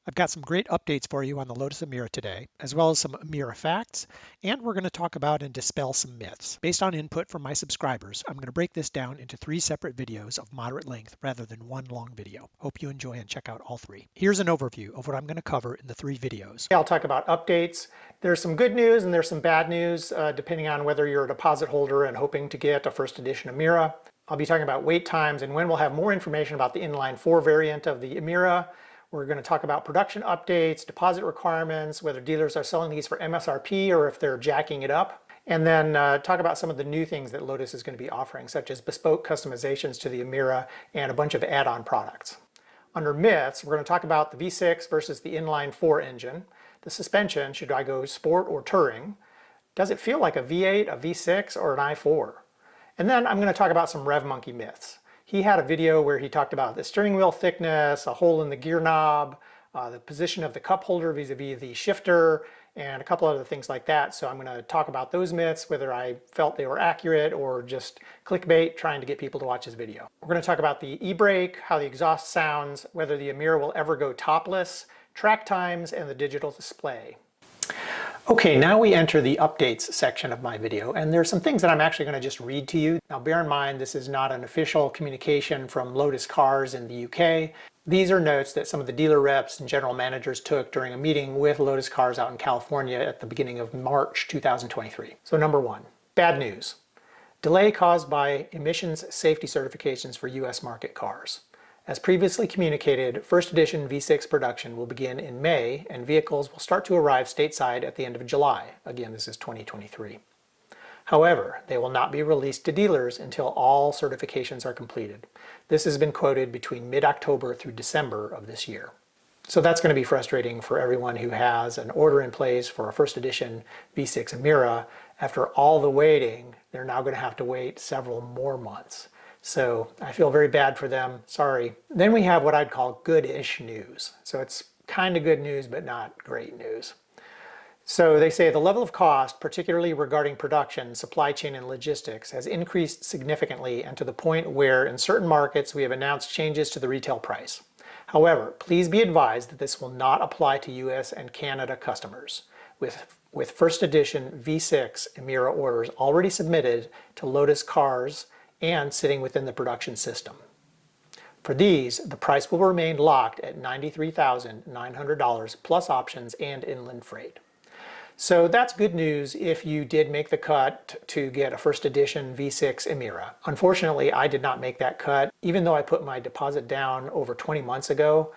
I've got some great updates for you on the Lotus Emira today, as well as some Emira facts, and we're going to talk about and dispel some myths. Based on input from my subscribers, I'm going to break this down into 3 separate videos of moderate length rather than one long video. Hope you enjoy and check out all 3. Here's an overview of what I'm going to cover in the 3 videos. I'll talk about updates. There's some good news and there's some bad news, depending on whether you're a deposit holder and hoping to get a first edition Emira. I'll be talking about wait times and when we'll have more information about the inline 4 variant of the Emira. We're going to talk about production updates, deposit requirements, whether dealers are selling these for MSRP or if they're jacking it up. And then talk about some of the new things that Lotus is going to be offering, such as bespoke customizations to the Emira and a bunch of add-on products. Under myths, we're going to talk about the V6 versus the inline 4 engine, the suspension, should I go sport or touring, does it feel like a V8, a V6, or an i4? And then I'm going to talk about some RevMonkey myths. He had a video where he talked about the steering wheel thickness, a hole in the gear knob, the position of the cup holder vis-a-vis the shifter, and a couple other things like that. So I'm going to talk about those myths, whether I felt they were accurate or just clickbait trying to get people to watch his video. We're going to talk about the e-brake, how the exhaust sounds, whether the Emira will ever go topless, track times, and the digital display. Okay, now we enter the updates section of my video, and there's some things that I'm actually going to just read to you. Now bear in mind, this is not an official communication from Lotus Cars in the UK. These are notes that some of the dealer reps and general managers took during a meeting with Lotus Cars out in California at the beginning of March 2023. So number 1, bad news. Delay caused by emissions safety certifications for US market cars. As previously communicated, first edition V6 production will begin in May and vehicles will start to arrive stateside at the end of July. Again, this is 2023. However, they will not be released to dealers until all certifications are completed. This has been quoted between mid-October through December of this year. So that's going to be frustrating for everyone who has an order in place for a first edition V6 Emira. After all the waiting, they're now going to have to wait several more months. So I feel very bad for them, sorry. Then we have what I'd call good-ish news. So it's kind of good news, but not great news. So they say the level of cost, particularly regarding production, supply chain, and logistics, has increased significantly and to the point where in certain markets we have announced changes to the retail price. However, please be advised that this will not apply to US and Canada customers. With first edition V6 Emira orders already submitted to Lotus Cars and sitting within the production system. For these, the price will remain locked at $93,900 plus options and inland freight. So that's good news if you did make the cut to get a first edition V6 Emira. Unfortunately, I did not make that cut. Even though I put my deposit down over 20 months ago,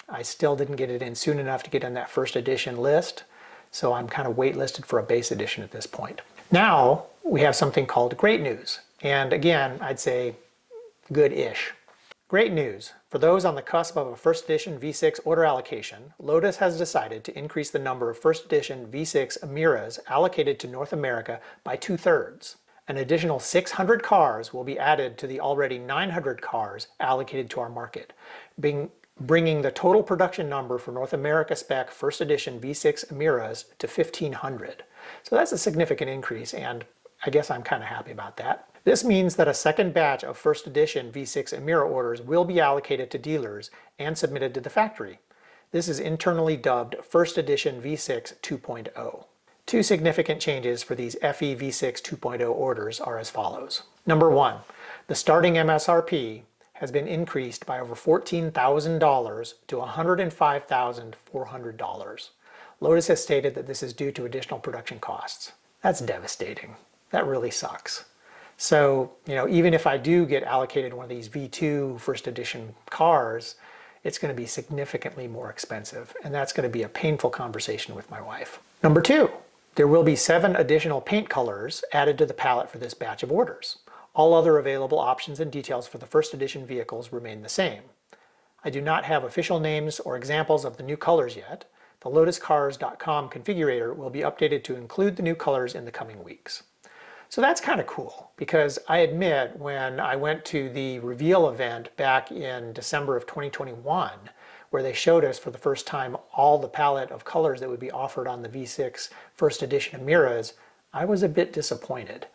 I still didn't get it in soon enough to get on that first edition list. So I'm kind of waitlisted for a base edition at this point. Now we have something called great news. And again, I'd say good-ish. Great news. For those on the cusp of a first edition V6 order allocation, Lotus has decided to increase the number of first edition V6 Emiras allocated to North America by 2/3. An additional 600 cars will be added to the already 900 cars allocated to our market, bringing the total production number for North America spec first edition V6 Emiras to 1,500. So that's a significant increase, and I guess I'm kind of happy about that. This means that a second batch of first edition V6 Emira orders will be allocated to dealers and submitted to the factory. This is internally dubbed First Edition V6 2.0. 2 significant changes for these FE V6 2.0 orders are as follows. Number 1, the starting MSRP has been increased by over $14,000 to $105,400. Lotus has stated that this is due to additional production costs. That's devastating. That really sucks. So, even if I do get allocated one of these V2 first edition cars, it's going to be significantly more expensive, and that's going to be a painful conversation with my wife. Number 2, there will be 7 additional paint colors added to the palette for this batch of orders. All other available options and details for the first edition vehicles remain the same. I do not have official names or examples of the new colors yet. The lotuscars.com configurator will be updated to include the new colors in the coming weeks. So that's kind of cool, because I admit when I went to the reveal event back in December of 2021, where they showed us for the first time all the palette of colors that would be offered on the V6 first edition Emiras, I was a bit disappointed.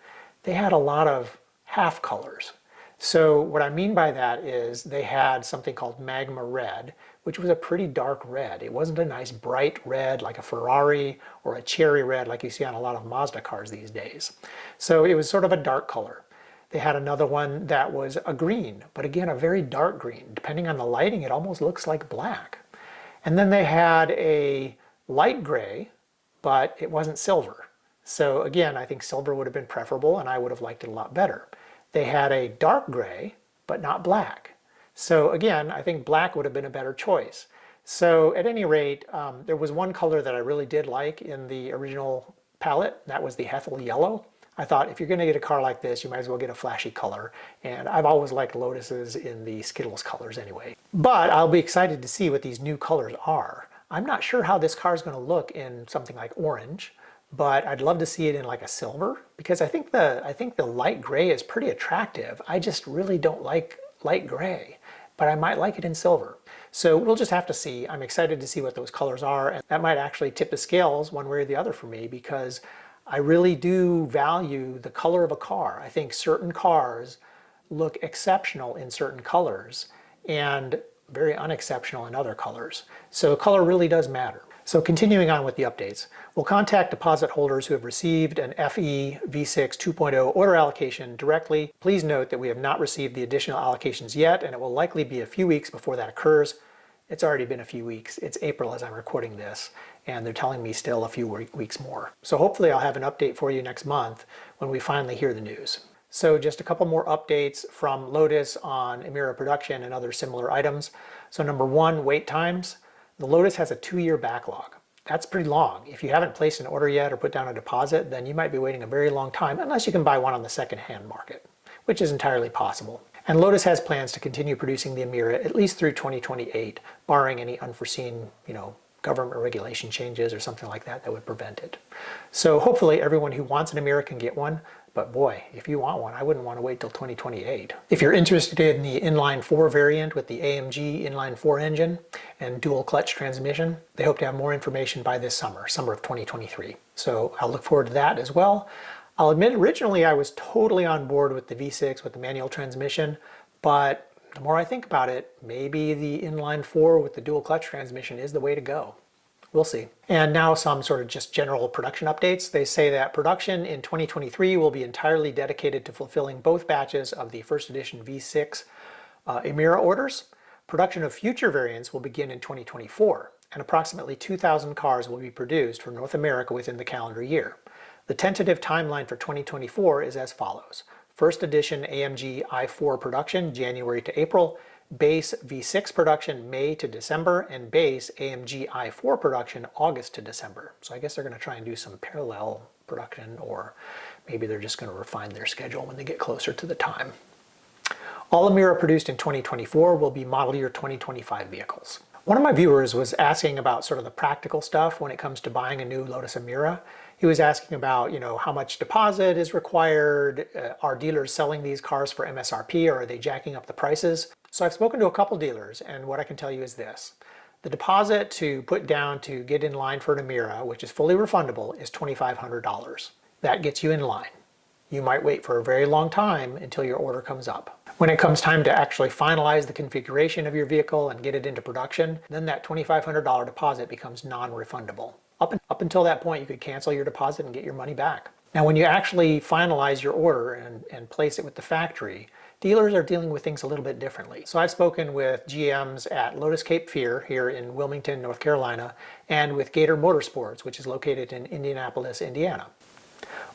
They had a lot of half colors. So what I mean by that is they had something called Magma Red, which was a pretty dark red. It wasn't a nice bright red like a Ferrari or a cherry red like you see on a lot of Mazda cars these days. So it was sort of a dark color. They had another one that was a green, but again, a very dark green. Depending on the lighting, it almost looks like black. And then they had a light gray, but it wasn't silver. So again, I think silver would have been preferable and I would have liked it a lot better. They had a dark gray, but not black. So again, I think black would have been a better choice. So at any rate, there was one color that I really did like in the original palette. That was the Hethel Yellow. I thought if you're going to get a car like this, you might as well get a flashy color. And I've always liked Lotuses in the Skittles colors anyway. But I'll be excited to see what these new colors are. I'm not sure how this car is going to look in something like orange, but I'd love to see it in like a silver because I think the light gray is pretty attractive. I just really don't like light gray, but I might like it in silver. So we'll just have to see. I'm excited to see what those colors are, and that might actually tip the scales one way or the other for me because I really do value the color of a car. I think certain cars look exceptional in certain colors and very unexceptional in other colors. So color really does matter. So continuing on with the updates, we'll contact deposit holders who have received an FE V6 2.0 order allocation directly. Please note that we have not received the additional allocations yet, and it will likely be a few weeks before that occurs. It's already been a few weeks. It's April as I'm recording this, and they're telling me still a few weeks more. So hopefully I'll have an update for you next month when we finally hear the news. So just a couple more updates from Lotus on Emira production and other similar items. So number one, wait times. The Lotus has a 2-year backlog. That's pretty long. If you haven't placed an order yet or put down a deposit, then you might be waiting a very long time unless you can buy one on the second-hand market, which is entirely possible. And Lotus has plans to continue producing the Emira at least through 2028, barring any unforeseen, government regulation changes or something like that that would prevent it. So hopefully everyone who wants an Emira can get one. But boy, if you want one, I wouldn't want to wait till 2028. If you're interested in the inline 4 variant with the AMG inline 4 engine and dual clutch transmission, they hope to have more information by this summer of 2023. So I'll look forward to that as well. I'll admit originally I was totally on board with the V6 with the manual transmission, but the more I think about it, maybe the inline 4 with the dual clutch transmission is the way to go. We'll see. And now some sort of just general production updates. They say that production in 2023 will be entirely dedicated to fulfilling both batches of the first edition V6 Emira orders. Production of future variants will begin in 2024, and approximately 2,000 cars will be produced for North America within the calendar year. The tentative timeline for 2024 is as follows. First edition AMG i4 production, January to April. Base V6 production May to December, and base AMG i4 production August to December. So I guess they're going to try and do some parallel production, or maybe they're just going to refine their schedule when they get closer to the time. All Emira produced in 2024 will be model year 2025 vehicles. One of my viewers was asking about sort of the practical stuff when it comes to buying a new Lotus Emira. He was asking about, how much deposit is required, are dealers selling these cars for MSRP, or are they jacking up the prices? So I've spoken to a couple dealers, and what I can tell you is this. The deposit to put down to get in line for an Emira, which is fully refundable, is $2,500. That gets you in line. You might wait for a very long time until your order comes up. When it comes time to actually finalize the configuration of your vehicle and get it into production, then that $2,500 deposit becomes non-refundable. Up until that point, you could cancel your deposit and get your money back. Now, when you actually finalize your order and place it with the factory, dealers are dealing with things a little bit differently. So I've spoken with GMs at Lotus Cape Fear here in Wilmington, North Carolina, and with Gator Motorsports, which is located in Indianapolis, Indiana.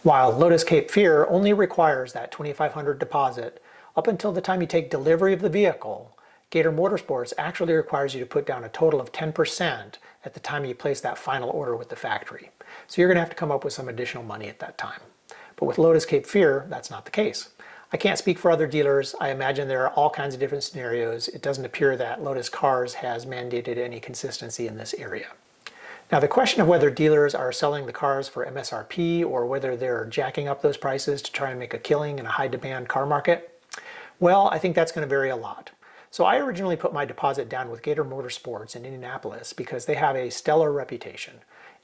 While Lotus Cape Fear only requires that $2,500 deposit up until the time you take delivery of the vehicle, Gator Motorsports actually requires you to put down a total of 10% at the time you place that final order with the factory. So you're going to have to come up with some additional money at that time. But with Lotus Cape Fear, that's not the case. I can't speak for other dealers. I imagine there are all kinds of different scenarios. It doesn't appear that Lotus Cars has mandated any consistency in this area. Now, the question of whether dealers are selling the cars for MSRP or whether they're jacking up those prices to try and make a killing in a high-demand car market, well, I think that's going to vary a lot. So I originally put my deposit down with Gator Motorsports in Indianapolis because they have a stellar reputation.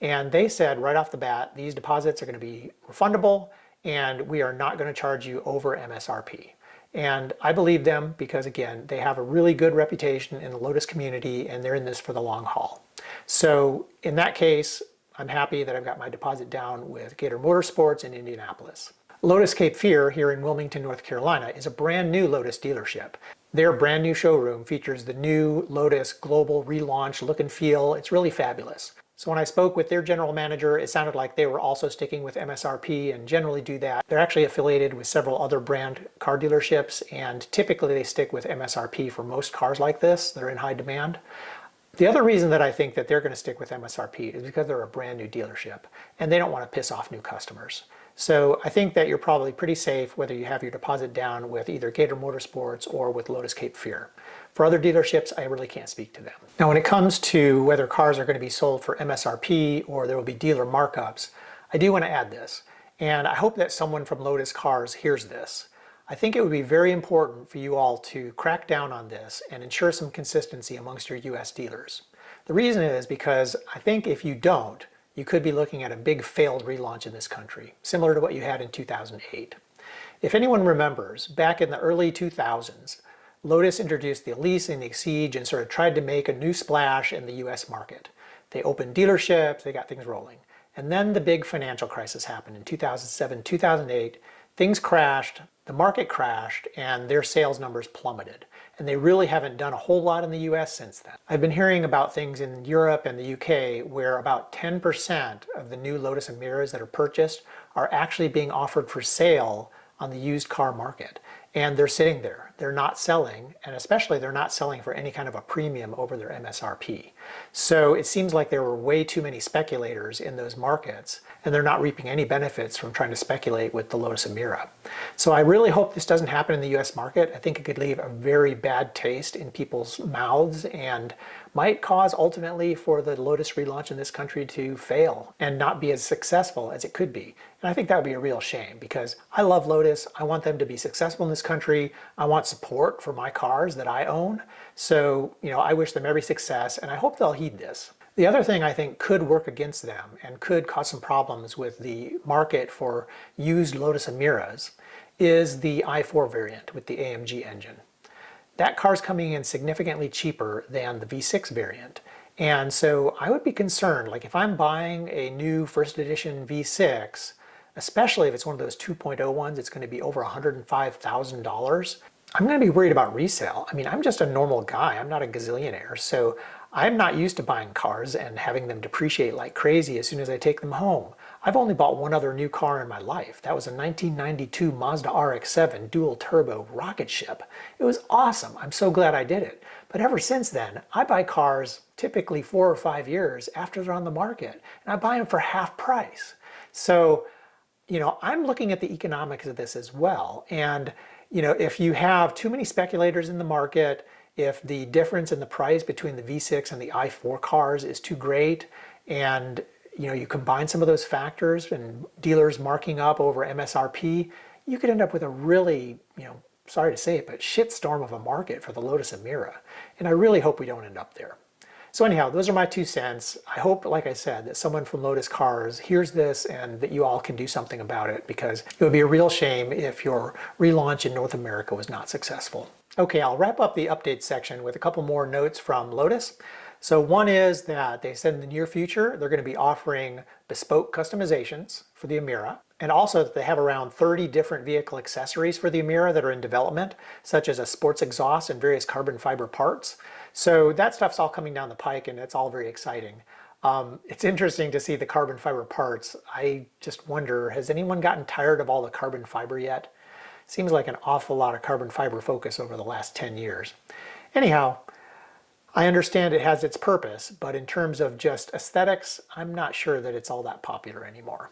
And they said right off the bat, these deposits are going to be refundable and we are not going to charge you over MSRP. And I believe them because, again, they have a really good reputation in the Lotus community and they're in this for the long haul. So in that case, I'm happy that I've got my deposit down with Gator Motorsports in Indianapolis. Lotus Cape Fear here in Wilmington, North Carolina is a brand new Lotus dealership. Their brand new showroom features the new Lotus Global relaunch look and feel. It's really fabulous. So when I spoke with their general manager, it sounded like they were also sticking with MSRP and generally do that. They're actually affiliated with several other brand car dealerships, and typically they stick with MSRP for most cars like this that are in high demand. The other reason that I think that they're going to stick with MSRP is because they're a brand new dealership and they don't want to piss off new customers. So I think that you're probably pretty safe whether you have your deposit down with either Gator Motorsports or with Lotus Cape Fear. For other dealerships, I really can't speak to them. Now, when it comes to whether cars are going to be sold for MSRP or there will be dealer markups, I do want to add this, and I hope that someone from Lotus Cars hears this. I think it would be very important for you all to crack down on this and ensure some consistency amongst your US dealers. The reason is because I think if you don't, you could be looking at a big failed relaunch in this country, similar to what you had in 2008. If anyone remembers, back in the early 2000s, Lotus introduced the Elise and the Exige and sort of tried to make a new splash in the US market. They opened dealerships, they got things rolling. And then the big financial crisis happened in 2007, 2008. Things crashed, the market crashed, and their sales numbers plummeted. And they really haven't done a whole lot in the US since then. I've been hearing about things in Europe and the UK where about 10% of the new Lotus Emiras that are purchased are actually being offered for sale on the used car market. And they're sitting there. They're not selling, and especially they're not selling for any kind of a premium over their MSRP. So it seems like there were way too many speculators in those markets, and they're not reaping any benefits from trying to speculate with the Lotus Emira. So I really hope this doesn't happen in the US market. I think it could leave a very bad taste in people's mouths and might cause ultimately for the Lotus relaunch in this country to fail and not be as successful as it could be. And I think that would be a real shame because I love Lotus. I want them to be successful in this country. I want support for my cars that I own. So, I wish them every success and I hope they'll heed this. The other thing I think could work against them and could cause some problems with the market for used Lotus Emiras is the i4 variant with the AMG engine. That car's coming in significantly cheaper than the V6 variant. And so I would be concerned, like if I'm buying a new first edition V6, especially if it's one of those 2.0 ones, it's going to be over $105,000. I'm going to be worried about resale. I mean, I'm just a normal guy. I'm not a gazillionaire. So I'm not used to buying cars and having them depreciate like crazy as soon as I take them home. I've only bought one other new car in my life. That was a 1992 Mazda RX-7 dual turbo rocket ship. It was awesome. I'm so glad I did it. But ever since then, I buy cars typically 4 or 5 years after they're on the market, and I buy them for half price. So, I'm looking at the economics of this as well. And, if you have too many speculators in the market, if the difference in the price between the V6 and the i4 cars is too great, and you combine some of those factors and dealers marking up over MSRP, you could end up with a really, sorry to say it, but shitstorm of a market for the Lotus Emira. And I really hope we don't end up there. So anyhow, those are my 2 cents. I hope, like I said, that someone from Lotus Cars hears this and that you all can do something about it because it would be a real shame if your relaunch in North America was not successful. Okay, I'll wrap up the update section with a couple more notes from Lotus. So one is that they said in the near future they're going to be offering bespoke customizations for the Emira, and also that they have around 30 different vehicle accessories for the Emira that are in development, such as a sports exhaust and various carbon fiber parts. So that stuff's all coming down the pike and it's all very exciting. It's interesting to see the carbon fiber parts. I just wonder, has anyone gotten tired of all the carbon fiber yet? Seems like an awful lot of carbon fiber focus over the last 10 years. Anyhow, I understand it has its purpose, but in terms of just aesthetics, I'm not sure that it's all that popular anymore.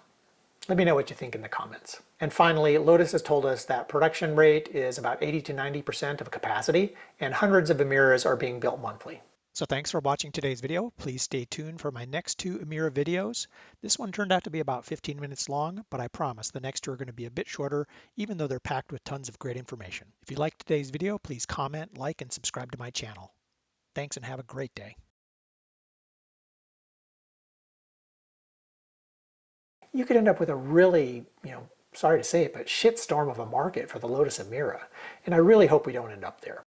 Let me know what you think in the comments. And finally, Lotus has told us that production rate is about 80 to 90% of capacity, and hundreds of Emiras are being built monthly. So thanks for watching today's video. Please stay tuned for my next 2 Emira videos. This one turned out to be about 15 minutes long, but I promise the next 2 are going to be a bit shorter, even though they're packed with tons of great information. If you liked today's video, please comment, like, and subscribe to my channel. Thanks and have a great day. You could end up with a really, sorry to say it, but shitstorm of a market for the Lotus Emira. And I really hope we don't end up there.